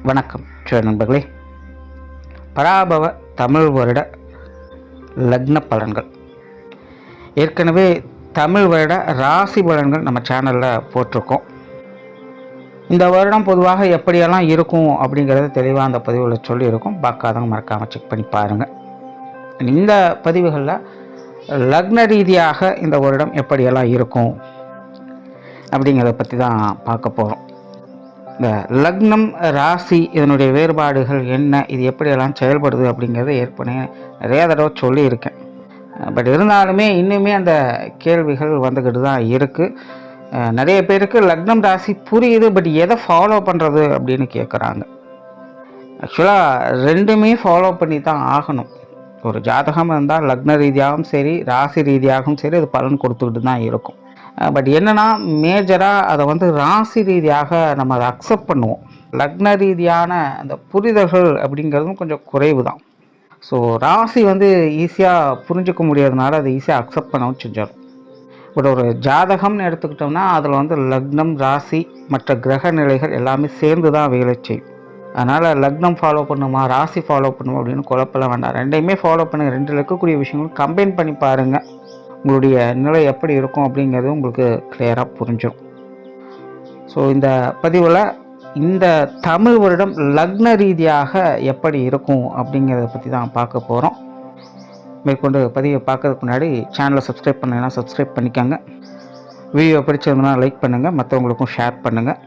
வணக்கம் நண்பர்களே. பராபவ தமிழ் வருட லக்ன பலன்கள். ஏற்கனவே தமிழ் வருட ராசி பலன்கள் நம்ம சேனலில் போட்டிருக்கோம். இந்த வருடம் பொதுவாக எப்படியெல்லாம் இருக்கும் அப்படிங்கிறத தெளிவாக அந்த பதிவில் சொல்லியிருக்கோம். பார்க்காதவங்க மறக்காமல் செக் பண்ணி பாருங்கள். இந்த பதிவுகளில் லக்ன ரீதியாக இந்த வருடம் எப்படியெல்லாம் இருக்கும் அப்படிங்கிறத பற்றி தான் பார்க்க போகிறோம். இந்த லக்னம் ராசி இதனுடைய வேறுபாடுகள் என்ன, இது எப்படியெல்லாம் செயல்படுது அப்படிங்கிறத ஏற்கனவே நிறையா தடவை சொல்லியிருக்கேன். பட் இருந்தாலுமே இன்னுமே அந்த கேள்விகள் வந்துக்கிட்டு தான் இருக்குது. நிறைய பேருக்கு லக்னம் ராசி புரியுது, பட் எதை ஃபாலோ பண்ணுறது அப்படின்னு கேட்குறாங்க. ஆக்சுவலாக ரெண்டுமே ஃபாலோ பண்ணி தான் ஆகணும். ஒரு ஜாதகம் இருந்தால் லக்ன ரீதியாகவும் சரி ராசி ரீதியாகவும் சரி அது பலன் கொடுத்துக்கிட்டு தான் இருக்கும். பட் என்னென்னா மேஜராக அதை ராசி ரீதியாக நம்ம அதை அக்செப்ட் பண்ணுவோம். லக்ன ரீதியான அந்த புரிதல்கள் அப்படிங்கிறதும் கொஞ்சம் குறைவு தான். ஸோ ராசி ஈஸியாக புரிஞ்சிக்க முடியாதனால அதை ஈஸியாக அக்செப்ட் பண்ணவும் செஞ்சிடும். பட் ஒரு ஜாதகம்னு எடுத்துக்கிட்டோம்னா அதில் லக்னம் ராசி மற்ற கிரக நிலைகள் எல்லாமே சேர்ந்து தான் வேலை செய்யும். அதனால் லக்னம் ஃபாலோ பண்ணுமா ராசி ஃபாலோ பண்ணுமா அப்படின்னு குழப்பலாம் வேண்டாம். ரெண்டையுமே ஃபாலோ பண்ணுங்கள். ரெண்டில் இருக்கக்கூடிய விஷயங்களும் கம்பைன் பண்ணி பாருங்கள். உங்களுடைய நிலை எப்படி இருக்கும் அப்படிங்கிறது உங்களுக்கு கிளியராக புரிஞ்சிடும். ஸோ இந்த பதிவில் இந்த தமிழ் வருடம் லக்ன ரீதியாக எப்படி இருக்கும் அப்படிங்கிறத பற்றி தான் பார்க்க போகிறோம். மேற்கொண்டு பதிவை பார்க்கறதுக்கு முன்னாடி சேனலை சப்ஸ்கிரைப் பண்ணலைன்னா சப்ஸ்கிரைப் பண்ணிக்கோங்க. வீடியோ பிடிச்சிருந்தனா லைக் பண்ணுங்கள், மற்றவங்களுக்கும் ஷேர் பண்ணுங்கள்.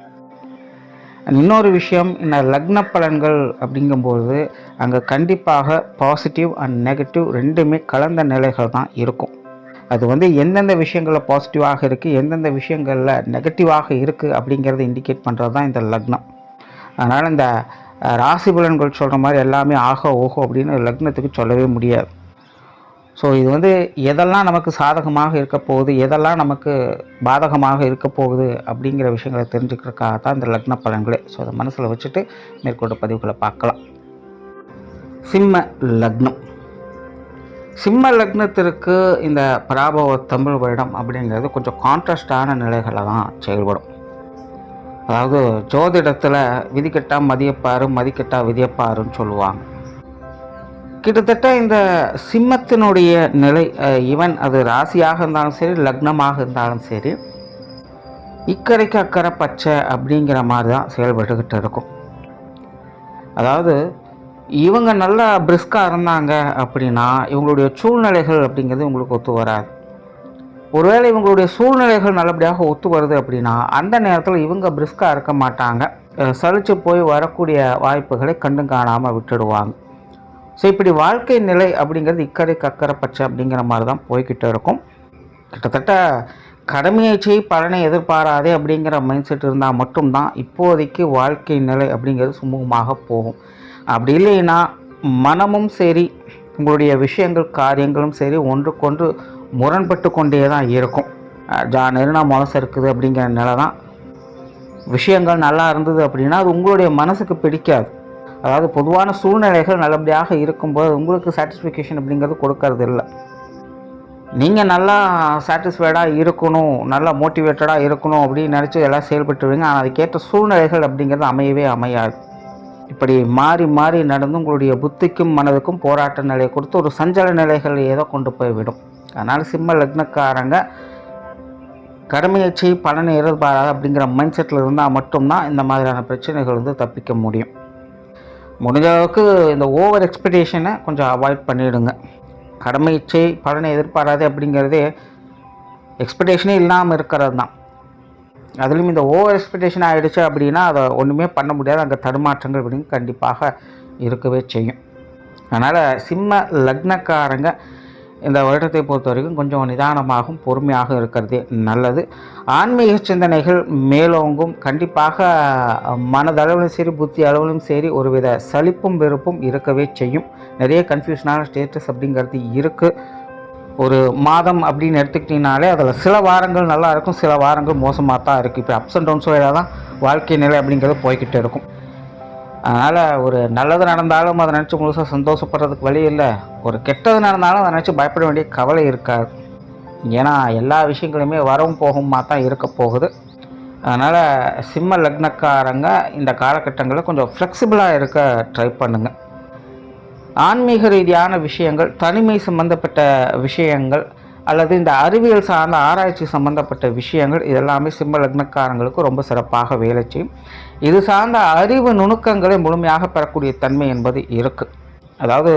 இன்னொரு விஷயம், இந்த லக்ன பலன்கள் அப்படிங்கும்போது அங்கே கண்டிப்பாக பாசிட்டிவ் அண்ட் நெகட்டிவ் ரெண்டுமே கலந்த நிலைகள் தான் இருக்கும். அது எந்தெந்த விஷயங்களில் பாசிட்டிவாக இருக்குது, எந்தெந்த விஷயங்களில் நெகட்டிவாக இருக்குது அப்படிங்கிறத இண்டிகேட் பண்ணுறது தான் இந்த லக்னம். அதனால் இந்த ராசி பலன்கள் சொல்கிற மாதிரி எல்லாமே ஆக ஓஹோ அப்படின்னு லக்னத்துக்கு சொல்லவே முடியாது. ஸோ இது எதெல்லாம் நமக்கு சாதகமாக இருக்க போகுது, எதெல்லாம் நமக்கு பாதகமாக இருக்க போகுது அப்படிங்கிற விஷயங்களை தெரிஞ்சுக்கிறதுக்காக தான் இந்த லக்ன பலன்களே. ஸோ அதை மனசில் வச்சுட்டு மேற்கொண்டு பதிவுகளை பார்க்கலாம். சிம்ம லக்னம். சிம்ம லக்னத்திற்கு இந்த பராபவ தமிழ் வருடம் அப்படிங்கிறது கொஞ்சம் கான்ட்ராஸ்டான நிலைகளை தான் செயல்படும். அதாவது ஜோதிடத்தில் விதிக்கட்டா மதியப்பாரு, மதிக்கட்டா விதியப்பாருன்னு சொல்லுவாங்க. கிட்டத்தட்ட இந்த சிம்மத்தினுடைய நிலை ஈவன் அது ராசியாக இருந்தாலும் சரி லக்னமாக இருந்தாலும் சரி இக்கரைக்கு அக்கறை பச்சை அப்படிங்கிற மாதிரி தான் செயல்பட்டுக்கிட்டு இருக்கும். அதாவது இவங்க நல்லா பிரிஸ்காக இருந்தாங்க அப்படின்னா இவங்களுடைய சூழ்நிலைகள் அப்படிங்கிறது இவங்களுக்கு ஒத்து வராது. ஒருவேளை இவங்களுடைய சூழ்நிலைகள் நல்லபடியாக ஒத்து வருது அப்படின்னா அந்த நேரத்தில் இவங்க பிரிஸ்காக இருக்க மாட்டாங்க. சலிச்சு போய் வரக்கூடிய வாய்ப்புகளை கண்டு காணாமல் விட்டுடுவாங்க. ஸோ இப்படி வாழ்க்கை நிலை அப்படிங்கிறது இக்கரைக்கு அக்கறை பச்சை அப்படிங்கிற மாதிரி தான் போய்கிட்டு இருக்கும். கிட்டத்தட்ட கடமையை செய் பலனை எதிர்பாராதே அப்படிங்கிற மைண்ட் செட் இருந்தால் மட்டும்தான் இப்போதைக்கு வாழ்க்கை நிலை அப்படிங்கிறது சுமூகமாக போகும். அப்படி இல்லைன்னா மனமும் சரி உங்களுடைய விஷயங்கள் காரியங்களும் சரி ஒன்றுக்கொன்று முரண்பட்டு கொண்டே தான் இருக்கும். நெருனா மனசு இருக்குது அப்படிங்கிற நிலை தான். விஷயங்கள் நல்லா இருந்தது அப்படின்னா அது உங்களுடைய மனசுக்கு பிடிக்காது. அதாவது பொதுவான சூழ்நிலைகள் நல்லபடியாக இருக்கும்போது உங்களுக்கு சாட்டிஸ்ஃபிகேஷன் அப்படிங்கிறது கொடுக்கறது இல்லை. நீங்கள் நல்லா சாட்டிஸ்ஃபைடாக இருக்கணும், நல்லா மோட்டிவேட்டடாக இருக்கணும் அப்படின்னு நினச்சி எல்லாம் செயல்பட்டுருவீங்க. ஆனால் அதுக்கேற்ற சூழ்நிலைகள் அப்படிங்கிறது அமையவே அமையாது. இப்படி மாறி மாறி நடந்து உங்களுடைய புத்திக்கும் மனதுக்கும் போராட்ட நிலையை கொடுத்து ஒரு சஞ்சல நிலைகள் ஏதோ கொண்டு போய் விடும். அதனால் சிம்ம லக்னக்காரங்க கடமையை செய் பலனை எதிர்பாராது அப்படிங்கிற மைண்ட் செட்டில் இருந்தால் மட்டும்தான் இந்த மாதிரியான பிரச்சனைகள் தப்பிக்க முடியும். முடிஞ்ச அளவுக்கு இந்த ஓவர் எக்ஸ்பெக்டேஷனை கொஞ்சம் அவாய்ட் பண்ணிவிடுங்க. கடமை செய் பலனை எதிர்பாராது அப்படிங்கிறதே எக்ஸ்பெக்டேஷனே இல்லாமல் இருக்கிறது தான். அதுலேயும் இந்த ஓவர் எக்ஸ்பெக்டேஷன் ஆகிடுச்சு அப்படின்னா அதை ஒன்றுமே பண்ண முடியாது. அங்கே தடுமாற்றங்கள் அப்படின்னு கண்டிப்பாக இருக்கவே செய்யும். அதனால் சிம்ம லக்னக்காரங்க இந்த வருடத்தை பொறுத்த வரைக்கும் கொஞ்சம் நிதானமாகவும் பொறுமையாக இருக்கிறதே நல்லது. ஆன்மீக சிந்தனைகள் மேலோங்கும். கண்டிப்பாக மனதளவிலும் சரி புத்தி அளவிலும் சரி ஒருவித சலிப்பும் வெறுப்பும் இருக்கவே செய்யும். நிறைய கன்ஃபியூஷனான ஸ்டேட்டஸ் அப்படிங்கிறது இருக்குது. ஒரு மாதம் அப்படின்னு எடுத்துக்கிட்டிங்கனாலே அதில் சில வாரங்கள் நல்லா இருக்கும், சில வாரங்கள் மோசமாக தான் இருக்குது. இப்போ அப்ஸ் அண்ட் டவுன்ஸ் வழியாக தான் வாழ்க்கை நிலை அப்படிங்கிறது போய்கிட்டு இருக்கும். அதனால் ஒரு நல்லது நடந்தாலும் அதை நினச்சி முழுசாக சந்தோஷப்படுறதுக்கு வழி இல்லை. ஒரு கெட்டது நடந்தாலும் அதை நினச்சி பயப்பட வேண்டிய கவலை இருக்காது. ஏன்னா எல்லா விஷயங்களுமே வரவும் போகுமா தான் இருக்க போகுது. அதனால் சிம்ம லக்னக்காரங்க இந்த காலகட்டங்களில் கொஞ்சம் ஃப்ளெக்சிபிளாக இருக்க ட்ரை பண்ணுங்கள். ஆன்மீக ரீதியான விஷயங்கள், தனிமை சம்பந்தப்பட்ட விஷயங்கள் அல்லது இந்த அறிவியல் சார்ந்த ஆராய்ச்சி சம்பந்தப்பட்ட விஷயங்கள் இதெல்லாமே சிம்ம லக்னக்காரங்களுக்கு ரொம்ப சிறப்பாக வேலை செய்யும். இது சார்ந்த அறிவு நுணுக்கங்களை முழுமையாக பெறக்கூடிய தன்மை என்பது இருக்குது. அதாவது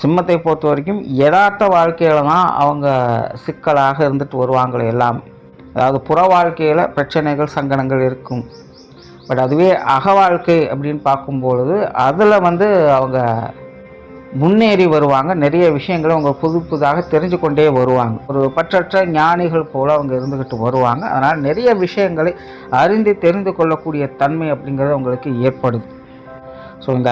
சிம்மத்தை பொறுத்த வரைக்கும் யதார்த்த வாழ்க்கையில் தான் அவங்க சிக்கலாக இருந்துட்டு வருவாங்களே எல்லாம். அதாவது புற வாழ்க்கையில் பிரச்சனைகள் சங்கடங்கள் இருக்கும். பட் அதுவே அக வாழ்க்கை அப்படின்னு பார்க்கும்பொழுது அதில் அவங்க முன்னேறி வருவாங்க. நிறைய விஷயங்களை அவங்க புதுதாக தெரிஞ்சு கொண்டே வருவாங்க. ஒரு பற்றற்ற ஞானிகள் போல் அவங்க இருந்துக்கிட்டு வருவாங்க. அதனால் நிறைய விஷயங்களை அறிந்து தெரிந்து கொள்ளக்கூடிய தன்மை அப்படிங்கிறது அவங்களுக்கு ஏற்படுது. ஸோ இந்த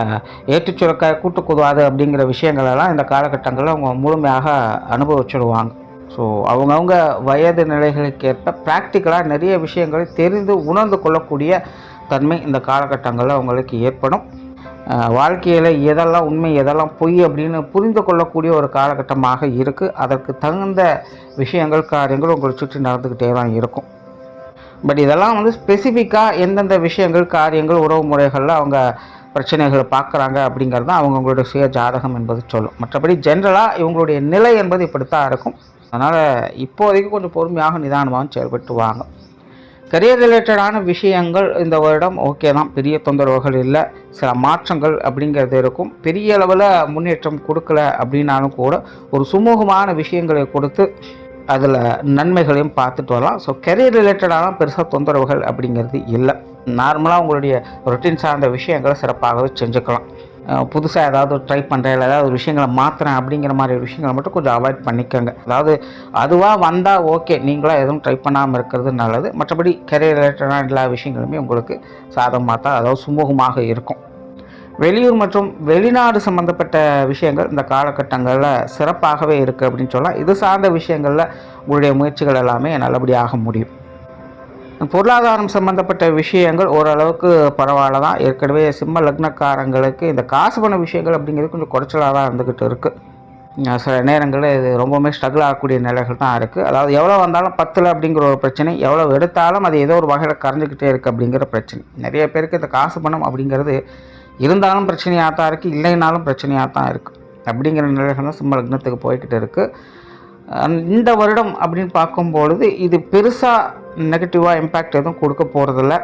ஏற்றுச்சுரக்காய் கூட்டு குதுவாது அப்படிங்கிற விஷயங்களெல்லாம் இந்த காலகட்டங்களில் அவங்க முழுமையாக அனுபவிச்சுடுவாங்க. ஸோ அவங்கவுங்க வயது நிலைகளுக்கேற்ப ப்ராக்டிக்கலாக நிறைய விஷயங்களை தெரிந்து உணர்ந்து கொள்ளக்கூடிய தன்மை இந்த காலகட்டங்களில் அவங்களுக்கு ஏற்படும். வாழ்க்கையில் எதெல்லாம் உண்மை எதெல்லாம் பொய் அப்படின்னு புரிந்து கொள்ளக்கூடிய ஒரு காலகட்டமாக இருக்குது. அதற்கு தகுந்த விஷயங்கள் காரியங்கள் உங்களை சுற்றி நடந்துக்கிட்டே தான் இருக்கும். பட் இதெல்லாம் ஸ்பெசிஃபிக்காக எந்தெந்த விஷயங்கள் காரியங்கள் உறவு முறைகளில் அவங்க பிரச்சனைகளை பார்க்குறாங்க அப்படிங்கிறது தான் அவங்களுடைய சுய ஜாதகம் என்பது சொல்லும். மற்றபடி ஜென்ரலாக இவங்களுடைய நிலை என்பது இப்படித்தான் இருக்கும். அதனால் இப்போதைக்கு கொஞ்சம் பொறுமையாக நிதானமாக செயல்பட்டு வாங்க. கரியர் ரிலேட்டடான விஷயங்கள் இந்த வருடம் ஓகே தான், பெரிய தொந்தரவுகள் இல்லை. சில மாற்றங்கள் அப்படிங்கிறது இருக்கும். பெரிய அளவில் முன்னேற்றம் கொடுக்கல அப்படின்னாலும் கூட ஒரு சுமூகமான விஷயங்களை கொடுத்து அதில் நன்மைகளையும் பார்த்துட்டு வரலாம். ஸோ கரியர் ரிலேட்டடான பெருசாக தொந்தரவுகள் அப்படிங்கிறது இல்லை. நார்மலாக உங்களுடைய ரொட்டீன் சார்ந்த விஷயங்களை சிறப்பாகவே செஞ்சுக்கலாம். புதுசாக ஏதாவது ட்ரை பண்ணுறேன் இல்லை ஏதாவது ஒரு விஷயங்களை மாற்றுறேன் அப்படிங்கிற மாதிரி விஷயங்களை மட்டும் கொஞ்சம் அவாய்ட் பண்ணிக்கோங்க. அதாவது அதுவாக வந்தால் ஓகே, நீங்களாக எதுவும் ட்ரை பண்ணாமல் இருக்கிறது நல்லது. மற்றபடி கரியர் ரிலேட்டடான எல்லா விஷயங்களுமே உங்களுக்கு சாதகமாக தான், அதாவது சுமூகமாக இருக்கும். வெளியூர் மற்றும் வெளிநாடு சம்மந்தப்பட்ட விஷயங்கள் இந்த காலகட்டங்களில் சிறப்பாகவே இருக்குது அப்படின்னு சொல்லலாம். இது சார்ந்த விஷயங்களில் உங்களுடைய முயற்சிகள் எல்லாமே நல்லபடியாக முடியும். பொருளாதாரம் சம்மந்தப்பட்ட விஷயங்கள் ஓரளவுக்கு பரவாயில்ல தான். ஏற்கனவே சிம்ம லக்னக்காரங்களுக்கு இந்த காசு பண்ண விஷயங்கள் அப்படிங்கிறது கொஞ்சம் குறைச்சலாக தான் இருந்துக்கிட்டு இருக்குது. சில நேரங்களில் இது ரொம்பவுமே ஸ்ட்ரகிள் ஆகக்கூடிய நிலைகள் தான் இருக்குது. அதாவது எவ்வளோ வந்தாலும் பத்தில் அப்படிங்கிற ஒரு பிரச்சனை, எவ்வளோ எடுத்தாலும் அது ஏதோ ஒரு வகையில் கரைஞ்சிக்கிட்டே இருக்குது அப்படிங்கிற பிரச்சனை. நிறைய பேருக்கு இந்த காசு பணம் அப்படிங்கிறது இருந்தாலும் பிரச்சனையாக தான் இருக்குது, இல்லைனாலும் பிரச்சனையாக தான் இருக்குது. அப்படிங்கிற நிலைகள் தான் சிம்ம லக்னத்துக்கு போய்கிட்டு இருக்குது. இந்த வருடம் அப்படின்னு பார்க்கும்பொழுது இது பெருசாக நெகட்டிவாக இம்பேக்ட் எதுவும் கொடுக்க போகிறதில்ல.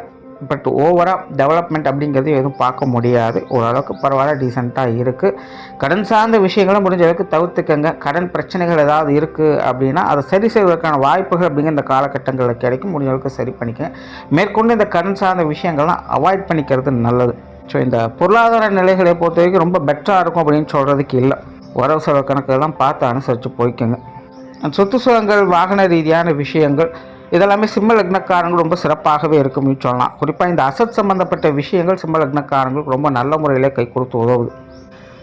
பட் ஓவராக டெவலப்மெண்ட் அப்படிங்கிறது எதுவும் பார்க்க முடியாது. ஓரளவுக்கு பரவாயில்ல, டீசெண்டாக இருக்குது. கடன் சார்ந்த விஷயங்களை முடிஞ்ச அளவுக்கு தவிர்த்துக்கங்க. கடன் பிரச்சனைகள் ஏதாவது இருக்குது அப்படின்னா அதை சரி செய்வதற்கான வாய்ப்புகள் அப்படிங்கிற இந்த காலகட்டங்களில் கிடைக்கும். முடிஞ்ச அளவுக்கு சரி பண்ணிக்கங்க. மேற்கொண்டு இந்த கடன் சார்ந்த விஷயங்கள்லாம் அவாய்ட் பண்ணிக்கிறது நல்லது. ஸோ இந்த பொருளாதார நிலைகளை பொறுத்த வரைக்கும் ரொம்ப பெட்டராக இருக்கும் அப்படின்னு சொல்கிறதுக்கு இல்லை. வரவு செலவு கணக்கெல்லாம் பார்த்து அனுசரித்து போய்க்குங்க. சொத்து சுகங்கள், வாகன ரீதியான விஷயங்கள் இதெல்லாமே சிம்ம லக்னக்காரங்கள் ரொம்ப சிறப்பாகவே இருக்கும்னு சொல்லலாம். குறிப்பாக இந்த அசட் சம்பந்தப்பட்ட விஷயங்கள் சிம்ம லக்னக்காரங்களுக்கு ரொம்ப நல்ல முறையில் கை கொடுத்து உதவுது.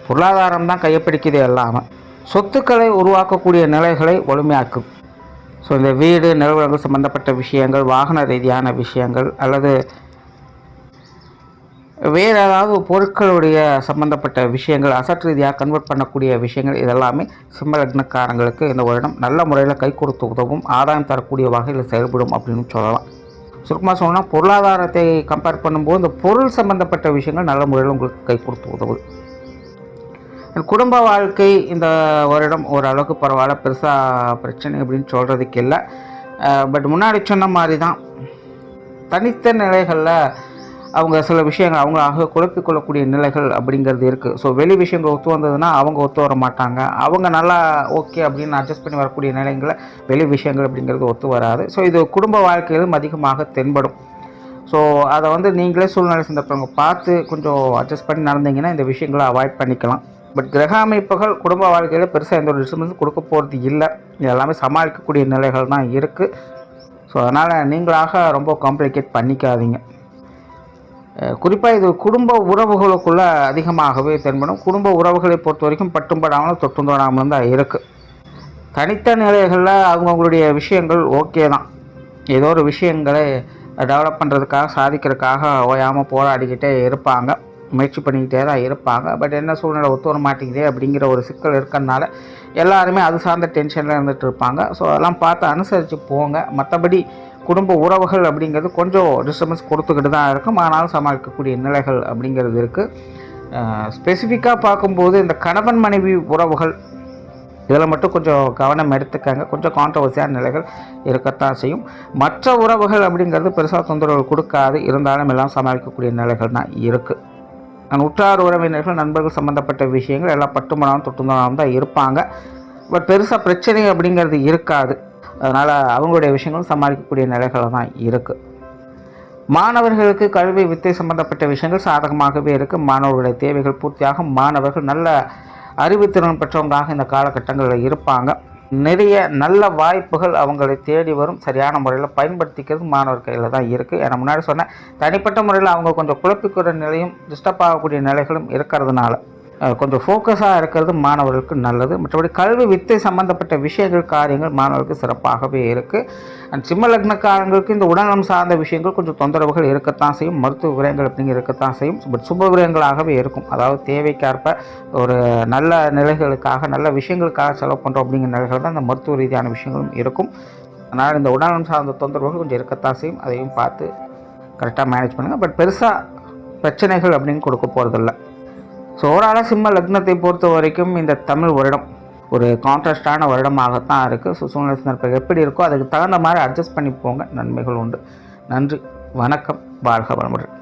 பொருளாதாரம் தான் கையப்பிடிக்குதே இல்லாமல் சொத்துக்களை உருவாக்கக்கூடிய நிலைகளை வலிமையாக்கும். ஸோ இந்த வீடு நிலவரங்கள் சம்பந்தப்பட்ட விஷயங்கள், வாகன ரீதியான விஷயங்கள் அல்லது வேறு ஏதாவது பொருட்களுடைய சம்பந்தப்பட்ட விஷயங்கள், அசட் ரீதியாக கன்வெர்ட் பண்ணக்கூடிய விஷயங்கள் இதெல்லாமே சிம்ம லக்னக்காரங்களுக்கு இந்த வருடம் நல்ல முறையில் கை கொடுத்து உதவும், ஆதாயம் தரக்கூடிய வகையில் செயல்படும் அப்படின்னு சொல்லலாம். சுருக்கமாக சொன்னால் பொருளாதாரத்தை கம்பேர் பண்ணும்போது இந்த பொருள் சம்பந்தப்பட்ட விஷயங்கள் நல்ல முறையில் உங்களுக்கு கை கொடுத்து உதவும். குடும்ப வாழ்க்கை இந்த வருடம் ஓரளவுக்கு பரவாயில்ல, பெருசாக பிரச்சனை அப்படின்னு சொல்கிறதுக்கு இல்லை. பட் முன்னாடி சொன்ன மாதிரி தான் தனித்த நிலைகளில் அவங்க சில விஷயங்கள் அவங்களாக குழப்பிக்கொள்ளக்கூடிய நிலைகள் அப்படிங்கிறது இருக்குது. ஸோ வெளி விஷயங்கள் ஒத்து வந்ததுன்னா அவங்க ஒத்து வர மாட்டாங்க. அவங்க நல்லா ஓகே அப்படின்னு அட்ஜஸ்ட் பண்ணி வரக்கூடிய நிலைகளில் வெளி விஷயங்கள் அப்படிங்கிறது ஒத்து வராது. ஸோ இது குடும்ப வாழ்க்கையிலும் அதிகமாக தென்படும். ஸோ அதை நீங்களே சூழ்நிலை சந்தர்ப்பங்க பார்த்து கொஞ்சம் அட்ஜஸ்ட் பண்ணி நடந்தீங்கன்னா இந்த விஷயங்களை அவாய்ட் பண்ணிக்கலாம். பட் கிரக அமைப்புகள் குடும்ப வாழ்க்கையில் பெருசாக எந்த ஒரு டிஸ்டர்பன்ஸும் கொடுக்க போகிறது இல்லை. இது எல்லாமே சமாளிக்கக்கூடிய நிலைகள் தான் இருக்குது. ஸோ அதனால் நீங்களாக ரொம்ப காம்ப்ளிகேட் பண்ணிக்காதீங்க. குறிப்பாக இது குடும்ப உறவுகளுக்குள்ளே அதிகமாகவே தென்படும். குடும்ப உறவுகளை பொறுத்த வரைக்கும் பட்டும் படாமலும் தொட்டும் தொடாமலும் தான் இருக்குது. தனித்த நிலைகளில் அவங்களுடைய விஷயங்கள் ஓகே தான். ஏதோ ஒரு விஷயங்களை டெவலப் பண்ணுறதுக்காக சாதிக்கிறதுக்காக ஓயாமல் போராடிக்கிட்டே இருப்பாங்க. முயற்சி பண்ணிக்கிட்டே தான் இருப்பாங்க. பட் என்ன சூழ்நிலை ஒத்து வர மாட்டேங்குதே அப்படிங்கிற ஒரு சிக்கல் இருக்கிறதுனால எல்லாருமே அது சார்ந்த டென்ஷனில் இருந்துகிட்டு இருப்பாங்க. ஸோ அதெல்லாம் பார்த்து அனுசரித்து போங்க. மற்றபடி குடும்ப உறவுகள் அப்படிங்கிறது கொஞ்சம் டிஸ்டர்பன்ஸ் கொடுத்துக்கிட்டு தான் இருக்கும். ஆனாலும் சமாளிக்கக்கூடிய நிலைகள் அப்படிங்கிறது இருக்குது. ஸ்பெசிஃபிக்காக பார்க்கும்போது இந்த கணவன் மனைவி உறவுகள் இதில் மட்டும் கொஞ்சம் கவனம் எடுத்துக்காங்க. கொஞ்சம் கான்ட்ரவர்சியான நிலைகள் இருக்கத்தான் செய்யும். மற்ற உறவுகள் அப்படிங்கிறது பெருசாக தொந்தரவுகள் கொடுக்காது. இருந்தாலும் எல்லாம் சமாளிக்கக்கூடிய நிலைகள் தான் இருக்குது. நான் உற்றார் உறவினர்கள் நண்பர்கள் சம்மந்தப்பட்ட விஷயங்கள் எல்லாம் பட்டுமணம் தொட்டுமணம் தான் இருப்பாங்க. பட் பெருசாக பிரச்சனை அப்படிங்கிறது இருக்காது. அதனால் அவங்களுடைய விஷயங்களும் சமாளிக்கக்கூடிய நிலைகள் தான் இருக்குது. மாணவர்களுக்கு கல்வி வித்தை சம்பந்தப்பட்ட விஷயங்கள் சாதகமாகவே இருக்குது. மாணவர்களுடைய தேவைகள் பூர்த்தியாகும். மாணவர்கள் நல்ல அறிவுத்திறன் பெற்றவங்களாக இந்த காலகட்டங்களில் இருப்பாங்க. நிறைய நல்ல வாய்ப்புகள் அவங்களை தேடி வரும். சரியான முறையில் பயன்படுத்திக்கிறது மாணவர் கையில் தான் இருக்குது. ஏன்னா முன்னாடி சொன்னேன், தனிப்பட்ட முறையில் அவங்க கொஞ்சம் குழப்பிக்கிற நிலையும் டிஸ்டர்ப் ஆகக்கூடிய நிலைகளும் இருக்கிறதுனால கொஞ்சம் ஃபோக்கஸாக இருக்கிறது மாணவர்களுக்கு நல்லது. மற்றபடி கல்வி வித்தை சம்மந்தப்பட்ட விஷயங்கள் காரியங்கள் மாணவர்களுக்கு சிறப்பாகவே இருக்குது. அண்ட் சிம்ம லக்னக்காரங்களுக்கு இந்த உடல்நலம் சார்ந்த விஷயங்கள் கொஞ்சம் தொந்தரவுகள் இருக்கத்தான் செய்யும். மருத்துவ விரயங்கள் அப்படிங்கிற இருக்கத்தான் செய்யும். பட் சுப விரயங்களாகவே இருக்கும். அதாவது தேவைக்கேற்ப ஒரு நல்ல நிலைகளுக்காக நல்ல விஷயங்களுக்காக செலவு பண்ணுறோம் அப்படிங்கிற நிலைகள் தான் இந்த மருத்துவ ரீதியான விஷயங்களும் இருக்கும். அதனால் இந்த உடல்நலம் சார்ந்த தொந்தரவுகள் கொஞ்சம் இருக்கத்தான் செய்யும். அதையும் பார்த்து கரெக்டாக மேனேஜ் பண்ணுங்கள். பட் பெருசாக பிரச்சனைகள் அப்படின்னு கொடுக்க போகிறதில்ல. ஸோ ஓவராலாக சிம்ம லக்னத்தை பொறுத்த வரைக்கும் இந்த தமிழ் வருடம் ஒரு கான்ட்ராஸ்டான வருடமாகத்தான் இருக்குது. ஸோ சூழ்நிலை சந்தர்ப்பம் எப்படி இருக்கோ அதுக்கு தகுந்த மாதிரி அட்ஜஸ்ட் பண்ணி போங்க. நன்மைகள் உண்டு. நன்றி, வணக்கம், வாழ்க வளமுடன்.